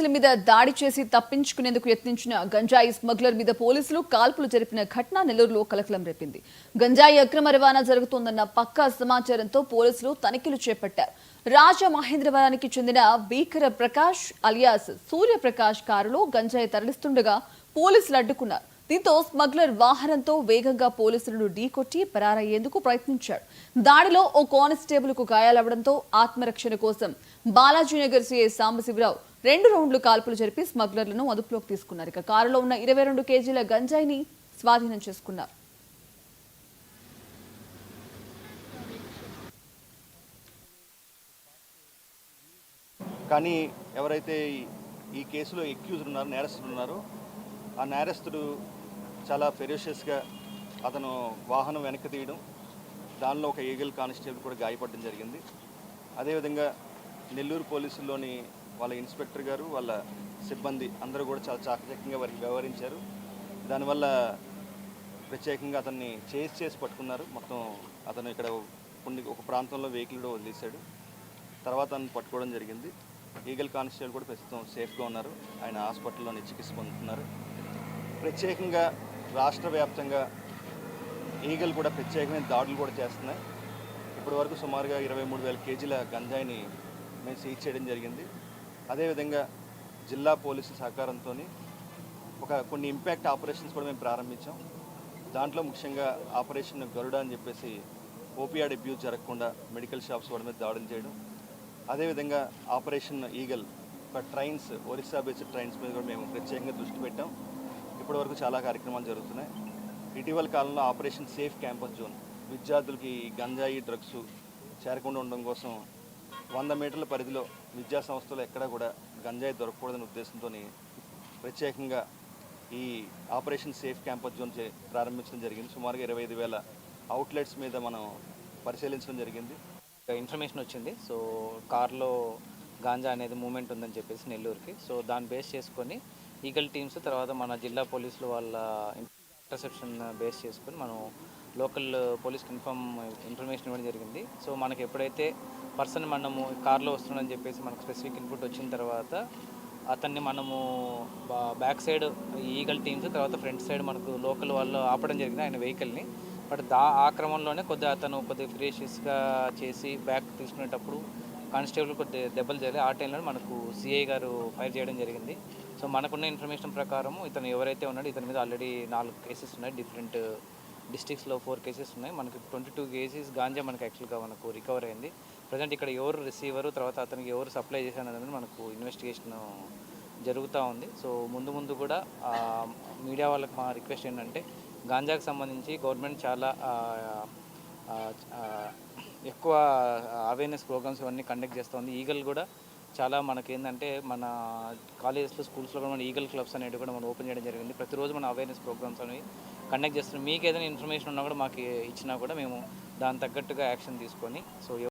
పోలీసుల మీద దాడి చేసి తప్పించుకునేందుకు యత్నించిన గంజాయి స్మగ్లర్ మీద పోలీసులు కాల్పులు జరిపిన ఘటన నెల్లూరులో కలకలం రేపింది. గంజాయి అక్రమ రవాణా జరుగుతోందన్న పక్కా సమాచారంతో పోలీసులు తనిఖీలు చేపట్టారు. రాజమహేంద్రవరానికి చెందిన బీకర ప్రకాష్ అలియాస్ సూర్యప్రకాష్ కారులో గంజాయి తరలిస్తుండగా పోలీసులు అడ్డుకున్నారు. దీంతో స్మగ్లర్ వాహనంతో వేగంగా పోలీసులను ఢీకొట్టి పరారయ్యేందుకు ప్రయత్నించాడు. దాడిలో ఓ కానిస్టేబుల్ కు గాయాలవడంతో ఆత్మరక్షణ కోసం బాలాజీనగర్ సీఐ సాంబశివరావు 2 రౌండ్లు కాల్పులు జరిపి స్మగ్లర్లను అదుపులోకి తీసుకున్నారు. ఇక కారులో ఉన్న 22 కేజీల గంజాయిని స్వాధీనం చేసుకున్నారు. కానీ ఎవరైతే ఈ కేసులో ఎక్యూజ్డ్ ఉన్నారో, నేరస్తులు ఉన్నారో, ఆ నేరస్తుడు చాలా ఫెరోషియస్గా అతను వాహనం వెనక్కి తీయడం, దానిలో ఒక ఈగల్ కానిస్టేబుల్ కూడా గాయపడడం జరిగింది. అదేవిధంగా నెల్లూరు పోలీసుల్లోని వాళ్ళ ఇన్స్పెక్టర్ గారు, వాళ్ళ సిబ్బంది అందరూ కూడా చాలా చాకచక్యంగా వారికి వ్యవహరించారు. దానివల్ల ప్రత్యేకంగా అతన్ని చేసి పట్టుకున్నారు. మొత్తం అతను ఇక్కడ ఒక ప్రాంతంలో వెహికల్ కూడా వదిలేశాడు. తర్వాత అతను పట్టుకోవడం జరిగింది. ఈగల్ కానిస్టేబుల్ కూడా ప్రస్తుతం సేఫ్గా ఉన్నారు. ఆయన హాస్పిటల్లోని చికిత్స పొందుతున్నారు. ప్రత్యేకంగా రాష్ట్ర వ్యాప్తంగా ఈగల్ కూడా ప్రత్యేకమైన దాడులు కూడా చేస్తున్నాయి. ఇప్పటి వరకు సుమారుగా 23,000 కేజీల గంజాయిని మేము సీజ్ చేయడం జరిగింది. అదేవిధంగా జిల్లా పోలీసు సహకారంతో కొన్ని ఇంపాక్ట్ ఆపరేషన్స్ కూడా మేము ప్రారంభించాం. దాంట్లో ముఖ్యంగా ఆపరేషన్ గరుడ అని చెప్పేసి ఓపియాడ్ అబ్యూస్ జరగకుండా మెడికల్ షాప్స్ వాడి మీద దాడులు చేయడం. అదేవిధంగా operation eagle trains, Orissa based trains మీద కూడా మేము ప్రత్యేకంగా దృష్టి పెట్టాం. ఇప్పటివరకు చాలా కార్యక్రమాలు జరుగుతున్నాయి. ఇటీవల కాలంలో ఆపరేషన్ సేఫ్ క్యాంపస్ జోన్, విద్యార్థులకి గంజాయి డ్రగ్స్ చేరకుండా ఉండడం కోసం 100 మీటర్ల పరిధిలో విద్యా సంస్థలు ఎక్కడా కూడా గంజాయి దొరకకూడదనే ఉద్దేశంతో ప్రత్యేకంగా ఈ ఆపరేషన్ సేఫ్ క్యాంపస్ జోన్ ప్రారంభించడం జరిగింది. సుమారుగా 25,000 అవుట్లెట్స్ మీద మనం పరిశీలించడం జరిగింది. ఇన్ఫర్మేషన్ వచ్చింది. సో కార్లో గాంజా అనేది మూమెంట్ ఉందని చెప్పేసి నెల్లూరుకి. సో దాన్ని బేస్ చేసుకొని ఈగల్ టీమ్స్, తర్వాత మన జిల్లా పోలీసులు వాళ్ళ ఇంటర్సెప్షన్ బేస్ చేసుకొని మనం లోకల్ పోలీస్కి ఇన్ఫర్మేషన్ ఇవ్వడం జరిగింది. సో మనకి ఎప్పుడైతే పర్సన్ మనము కార్లో వస్తుందని చెప్పేసి మనకు స్పెసిఫిక్ ఇన్పుట్ వచ్చిన తర్వాత అతన్ని మనము బ్యాక్ సైడ్ ఈగల్ టీమ్స్, తర్వాత ఫ్రంట్ సైడ్ మనకు లోకల్ వాళ్ళు ఆపడం జరిగింది ఆయన వెహికల్ని. బట్ ఆ క్రమంలోనే అతను కొద్దిగా ఫ్రేషియస్గా చేసి బ్యాక్ తీసుకునేటప్పుడు కానిస్టేబుల్ కొద్దిగా దెబ్బలు జరిగాయి. ఆ టైంలో మనకు సిఐ గారు ఫైర్ చేయడం జరిగింది. సో మనకున్న ఇన్ఫర్మేషన్ ప్రకారం ఇతను ఎవరైతే ఉన్నాడో ఇతని మీద ఆల్రెడీ 4 కేసెస్ ఉన్నాయి. డిఫరెంట్ డిస్ట్రిక్ట్స్లో 4 కేసెస్ ఉన్నాయి. మనకి 22 కేజీస్ గాంజా మనకు యాక్చువల్గా మనకు రికవర్ అయింది. ప్రజెంట్ ఇక్కడ ఎవరు రిసీవరు, తర్వాత అతనికి ఎవరు సప్లై చేశారు అనేది మనకు ఇన్వెస్టిగేషన్ జరుగుతూ ఉంది. సో ముందు కూడా మీడియా వాళ్ళకి మా రిక్వెస్ట్ ఏంటంటే, గాంజాకి సంబంధించి గవర్నమెంట్ చాలా ఎక్కువ అవేర్నెస్ ప్రోగ్రామ్స్ ఇవన్నీ కండక్ట్ చేస్తుంది. ఈగల్ కూడా చాలా మనకేంటంటే మన కాలేజెస్లో, స్కూల్స్లో కూడా మన ఈగల్ క్లబ్స్ అనేవి కూడా మనం ఓపెన్ చేయడం జరిగింది. ప్రతిరోజు మన అవేర్నెస్ ప్రోగ్రామ్స్ అనేవి కండక్ట్ చేస్తున్నాం. మీకు ఏదైనా ఇన్ఫర్మేషన్ ఉన్నా కూడా మాకు ఇచ్చినా కూడా మేము దాని తగ్గట్టుగా యాక్షన్ తీసుకొని, సో